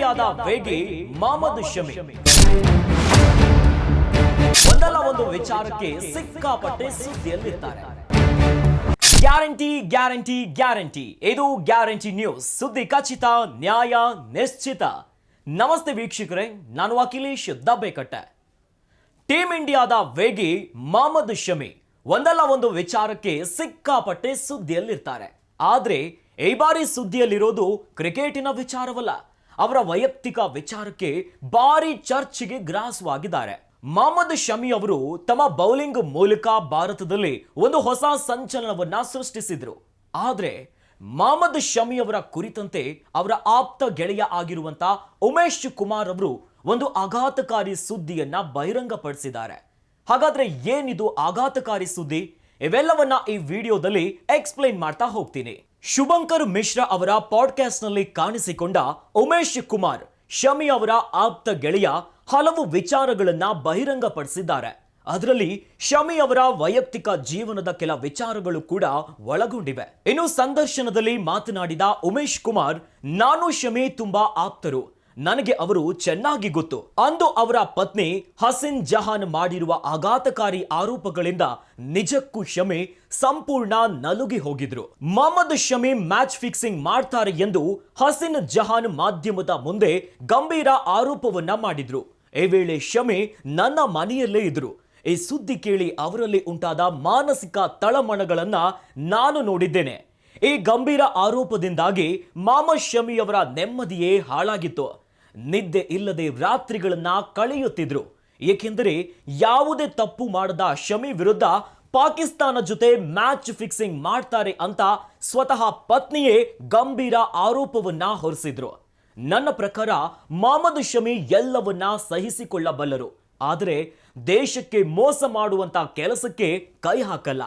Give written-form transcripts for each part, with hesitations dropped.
ಇಂಡಿಯಾದ ವೇಗಿ ಮೊಹಮ್ಮದ್ ಶಮಿ ಒಂದಲ್ಲ ಒಂದು ವಿಚಾರಕ್ಕೆ ಸಿಕ್ಕಾಪಟ್ಟೆ ಸುದ್ದಿಯಲ್ಲಿರ್ತಾರೆ. ಗ್ಯಾರಂಟಿ ಗ್ಯಾರಂಟಿ ಗ್ಯಾರಂಟಿ, ಇದು ಗ್ಯಾರಂಟಿ ನ್ಯೂಸ್. ಸುದ್ದಿ ಖಚಿತ, ನ್ಯಾಯ ನಿಶ್ಚಿತ. ನಮಸ್ತೆ ವೀಕ್ಷಕರೇ, ನಾನು ಅಖಿಲೇಶ್ ದಬ್ಬೆಕಟ್ಟೆ. ಟೀಮ್ ಇಂಡಿಯಾದ ವೇಗಿ ಮೊಹಮ್ಮದ್ ಶಮಿ ಒಂದಲ್ಲ ಒಂದು ವಿಚಾರಕ್ಕೆ ಸಿಕ್ಕಾಪಟ್ಟೆ ಸುದ್ದಿಯಲ್ಲಿರ್ತಾರೆ. ಆದ್ರೆ ಈ ಬಾರಿ ಸುದ್ದಿಯಲ್ಲಿರೋದು ಕ್ರಿಕೆಟಿನ ವಿಚಾರವಲ್ಲ, ಅವರ ವೈಯಕ್ತಿಕ ವಿಚಾರಕ್ಕೆ ಭಾರಿ ಚರ್ಚೆಗೆ ಗ್ರಾಸವಾಗಿದ್ದಾರೆ. ಮೊಹಮ್ಮದ್ ಶಮಿ ಅವರು ತಮ್ಮ ಬೌಲಿಂಗ್ ಮೂಲಕ ಭಾರತದಲ್ಲಿ ಒಂದು ಹೊಸ ಸಂಚಲನವನ್ನ ಸೃಷ್ಟಿಸಿದ್ರು. ಆದ್ರೆ ಮೊಹಮ್ಮದ್ ಶಮಿ ಅವರ ಕುರಿತಂತೆ ಅವರ ಆಪ್ತ ಗೆಳೆಯ ಆಗಿರುವಂತ ಉಮೇಶ್ ಕುಮಾರ್ ಅವರು ಒಂದು ಆಘಾತಕಾರಿ ಸುದ್ದಿಯನ್ನ ಬಹಿರಂಗಪಡಿಸಿದ್ದಾರೆ. ಹಾಗಾದ್ರೆ ಏನಿದು ಆಘಾತಕಾರಿ ಸುದ್ದಿ? ಇವೆಲ್ಲವನ್ನ ಈ ವಿಡಿಯೋದಲ್ಲಿ ಎಕ್ಸ್ಪ್ಲೈನ್ ಮಾಡ್ತಾ ಹೋಗ್ತೀನಿ. ಶುಭಂಕರ್ ಮಿಶ್ರಾ ಅವರ ಪಾಡ್ಕಾಸ್ಟ್ ನಲ್ಲಿ ಕಾಣಿಸಿಕೊಂಡ ಉಮೇಶ್ ಕುಮಾರ್ ಶಮಿ ಅವರ ಆಪ್ತ ಗೆಳೆಯ ಹಲವು ವಿಚಾರಗಳನ್ನ ಬಹಿರಂಗಪಡಿಸಿದ್ದಾರೆ. ಅದರಲ್ಲಿ ಶಮಿ ಅವರ ವೈಯಕ್ತಿಕ ಜೀವನದ ಕೆಲ ವಿಚಾರಗಳು ಕೂಡ ಒಳಗೊಂಡಿವೆ. ಇನ್ನು ಸಂದರ್ಶನದಲ್ಲಿ ಮಾತನಾಡಿದ ಉಮೇಶ್ ಕುಮಾರ್, ನಾನು ಶಮಿ ತುಂಬಾ ಆಪ್ತರು, ನನಗೆ ಅವರು ಚೆನ್ನಾಗಿ ಗೊತ್ತು. ಅಂದು ಅವರ ಪತ್ನಿ ಹಸಿನ್ ಜಹಾನ್ ಮಾಡಿರುವ ಆಘಾತಕಾರಿ ಆರೋಪಗಳಿಂದ ನಿಜಕ್ಕೂ ಶಮಿ ಸಂಪೂರ್ಣ ನಲುಗಿ ಹೋಗಿದ್ರು. ಮೊಹಮ್ಮದ್ ಶಮಿ ಮ್ಯಾಚ್ ಫಿಕ್ಸಿಂಗ್ ಮಾಡ್ತಾರೆ ಎಂದು ಹಸಿನ್ ಜಹಾನ್ ಮಾಧ್ಯಮದ ಮುಂದೆ ಗಂಭೀರ ಆರೋಪವನ್ನ ಮಾಡಿದ್ರು. ಈ ವೇಳೆ ಶಮಿ ನನ್ನ ಮನೆಯಲ್ಲೇ ಇದ್ರು. ಈ ಸುದ್ದಿ ಕೇಳಿ ಅವರಲ್ಲಿ ಉಂಟಾದ ಮಾನಸಿಕ ತಳಮಳಗಳನ್ನ ನಾನು ನೋಡಿದ್ದೇನೆ. ಈ ಗಂಭೀರ ಆರೋಪದಿಂದಾಗಿ ಮೊಹಮ್ಮದ್ ಶಮಿ ಅವರ ನೆಮ್ಮದಿಯೇ ಹಾಳಾಗಿತ್ತು. ನಿದ್ದೆ ಇಲ್ಲದೆ ರಾತ್ರಿಗಳನ್ನ ಕಳೆಯುತ್ತಿದ್ರು. ಏಕೆಂದರೆ ಯಾವುದೇ ತಪ್ಪು ಮಾಡದ ಶಮಿ ವಿರುದ್ಧ ಪಾಕಿಸ್ತಾನ ಜೊತೆ ಮ್ಯಾಚ್ ಫಿಕ್ಸಿಂಗ್ ಮಾಡ್ತಾರೆ ಅಂತ ಸ್ವತಃ ಪತ್ನಿಯೇ ಗಂಭೀರ ಆರೋಪವನ್ನ ಹೊರಿಸಿದ್ರು. ನನ್ನ ಪ್ರಕಾರ ಮೊಹಮ್ಮದ್ ಶಮಿ ಎಲ್ಲವನ್ನ ಸಹಿಸಿಕೊಳ್ಳಬಲ್ಲರು, ಆದರೆ ದೇಶಕ್ಕೆ ಮೋಸ ಮಾಡುವಂತ ಕೆಲಸಕ್ಕೆ ಕೈ ಹಾಕಲ್ಲ.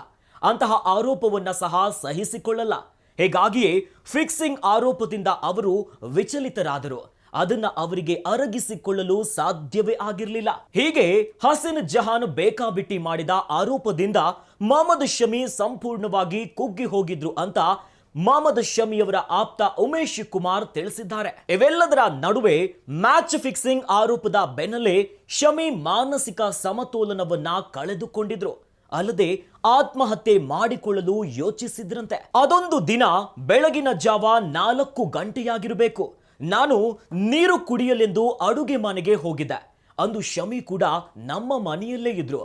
ಅಂತಹ ಆರೋಪವನ್ನ ಸಹ ಸಹಿಸಿಕೊಳ್ಳಲ್ಲ. ಹೀಗಾಗಿಯೇ ಫಿಕ್ಸಿಂಗ್ ಆರೋಪದಿಂದ ಅವರು ವಿಚಲಿತರಾದರು. ಅದನ್ನ ಅವರಿಗೆ ಅರಗಿಸಿಕೊಳ್ಳಲು ಸಾಧ್ಯವೇ ಆಗಿರಲಿಲ್ಲ. ಹೀಗೆ ಹಸಿನ್ ಜಹಾನ್ ಬೇಕಾಬಿಟ್ಟಿ ಮಾಡಿದ ಆರೋಪದಿಂದ ಮೊಹಮ್ಮದ್ ಶಮಿ ಸಂಪೂರ್ಣವಾಗಿ ಕುಗ್ಗಿ ಹೋಗಿದ್ರು ಅಂತ ಮೊಹಮ್ಮದ್ ಶಮಿಯವರ ಆಪ್ತ ಉಮೇಶ್ ಕುಮಾರ್ ತಿಳಿಸಿದ್ದಾರೆ. ಇವೆಲ್ಲದರ ನಡುವೆ ಮ್ಯಾಚ್ ಫಿಕ್ಸಿಂಗ್ ಆರೋಪದ ಬೆನ್ನಲ್ಲೇ ಶಮಿ ಮಾನಸಿಕ ಸಮತೋಲನವನ್ನ ಕಳೆದುಕೊಂಡಿದ್ರು. ಅಲ್ಲದೆ ಆತ್ಮಹತ್ಯೆ ಮಾಡಿಕೊಳ್ಳಲು ಯೋಚಿಸಿದ್ರಂತೆ. ಅದೊಂದು ದಿನ ಬೆಳಗಿನ ಜಾವ 4 ಗಂಟೆಯಾಗಿರಬೇಕು. ನಾನು ನೀರು ಕುಡಿಯಲೆಂದು ಅಡುಗೆ ಮನೆಗೆ ಹೋಗಿದ್ದೆ. ಅಂದು ಶಮಿ ಕೂಡ ನಮ್ಮ ಮನೆಯಲ್ಲೇ ಇದ್ರು.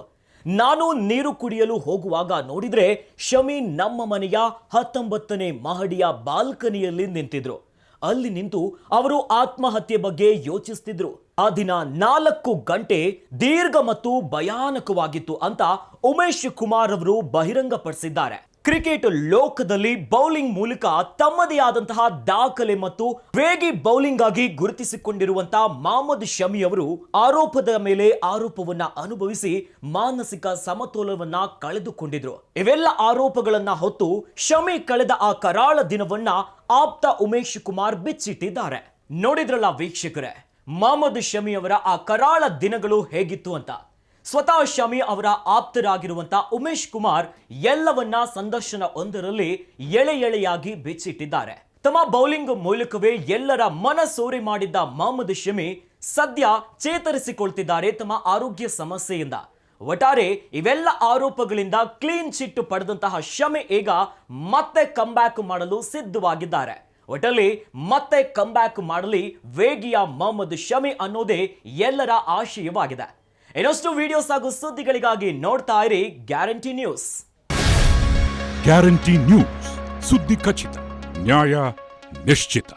ನಾನು ನೀರು ಕುಡಿಯಲು ಹೋಗುವಾಗ ನೋಡಿದ್ರೆ ಶಮಿ ನಮ್ಮ ಮನೆಯ 19ನೇ ಮಹಡಿಯ ಬಾಲ್ಕನಿಯಲ್ಲಿ ನಿಂತಿದ್ರು. ಅಲ್ಲಿ ನಿಂತು ಅವರು ಆತ್ಮಹತ್ಯೆ ಬಗ್ಗೆ ಯೋಚಿಸ್ತಿದ್ರು. ಆ ದಿನ 4 ಗಂಟೆ ದೀರ್ಘ ಮತ್ತು ಭಯಾನಕವಾಗಿತ್ತು ಅಂತ ಉಮೇಶ್ ಕುಮಾರ್ ಅವರು ಬಹಿರಂಗಪಡಿಸಿದ್ದಾರೆ. ಕ್ರಿಕೆಟ್ ಲೋಕದಲ್ಲಿ ಬೌಲಿಂಗ್ ಮೂಲಕ ತಮ್ಮದೇ ಆದಂತಹ ದಾಖಲೆ ಮತ್ತು ವೇಗಿ ಬೌಲಿಂಗ್ ಆಗಿ ಗುರುತಿಸಿಕೊಂಡಿರುವಂತಹ ಮೊಹಮ್ಮದ್ ಶಮಿ ಅವರು ಆರೋಪದ ಮೇಲೆ ಆರೋಪವನ್ನ ಅನುಭವಿಸಿ ಮಾನಸಿಕ ಸಮತೋಲನವನ್ನ ಕಳೆದುಕೊಂಡಿದ್ರು. ಇವೆಲ್ಲ ಆರೋಪಗಳನ್ನ ಹೊತ್ತು ಶಮಿ ಕಳೆದ ಆ ಕರಾಳ ದಿನವನ್ನ ಆಪ್ತ ಉಮೇಶ್ ಕುಮಾರ್ ಬಿಚ್ಚಿಟ್ಟಿದ್ದಾರೆ. ನೋಡಿದ್ರಲ್ಲ ವೀಕ್ಷಕರೇ, ಮೊಹಮ್ಮದ್ ಶಮಿ ಅವರ ಆ ಕರಾಳ ದಿನಗಳು ಹೇಗಿತ್ತು ಅಂತ. ಸ್ವತಃ ಶಮಿ ಅವರ ಆಪ್ತರಾಗಿರುವಂತಹ ಉಮೇಶ್ ಕುಮಾರ್ ಎಲ್ಲವನ್ನ ಸಂದರ್ಶನ ಒಂದರಲ್ಲಿ ಎಳೆ ಎಳೆಯಾಗಿ ಬಿಚ್ಚಿಟ್ಟಿದ್ದಾರೆ. ತಮ್ಮ ಬೌಲಿಂಗ್ ಮೂಲಕವೇ ಎಲ್ಲರ ಮನಸೋರೆ ಮಾಡಿದ್ದ ಮೊಹಮ್ಮದ್ ಶಮಿ ಸದ್ಯ ಚೇತರಿಸಿಕೊಳ್ತಿದ್ದಾರೆ ತಮ್ಮ ಆರೋಗ್ಯ ಸಮಸ್ಯೆಯಿಂದ. ಒಟ್ಟಾರೆ ಇವೆಲ್ಲ ಆರೋಪಗಳಿಂದ ಕ್ಲೀನ್ ಚಿಟ್ ಪಡೆದಂತಹ ಶಮಿ ಈಗ ಮತ್ತೆ ಕಂಬ್ಯಾಕ್ ಮಾಡಲು ಸಿದ್ಧವಾಗಿದ್ದಾರೆ. ಒಟ್ಟಲ್ಲಿ ಮತ್ತೆ ಕಂಬ್ಯಾಕ್ ಮಾಡಲಿ ವೇಗಿಯ ಮೊಹಮ್ಮದ್ ಶಮಿ ಅನ್ನೋದೇ ಎಲ್ಲರ ಆಶಯವಾಗಿದೆ. ಇನ್ನಷ್ಟು ವಿಡಿಯೋಸ್ ಹಾಗೂ ಸುದ್ದಿಗಳಿಗಾಗಿ ನೋಡ್ತಾ ಇರಿ ಗ್ಯಾರಂಟಿ ನ್ಯೂಸ್. ಗ್ಯಾರಂಟಿ ನ್ಯೂಸ್, ಸುದ್ದಿ ಖಚಿತ, ನ್ಯಾಯ ನಿಶ್ಚಿತ.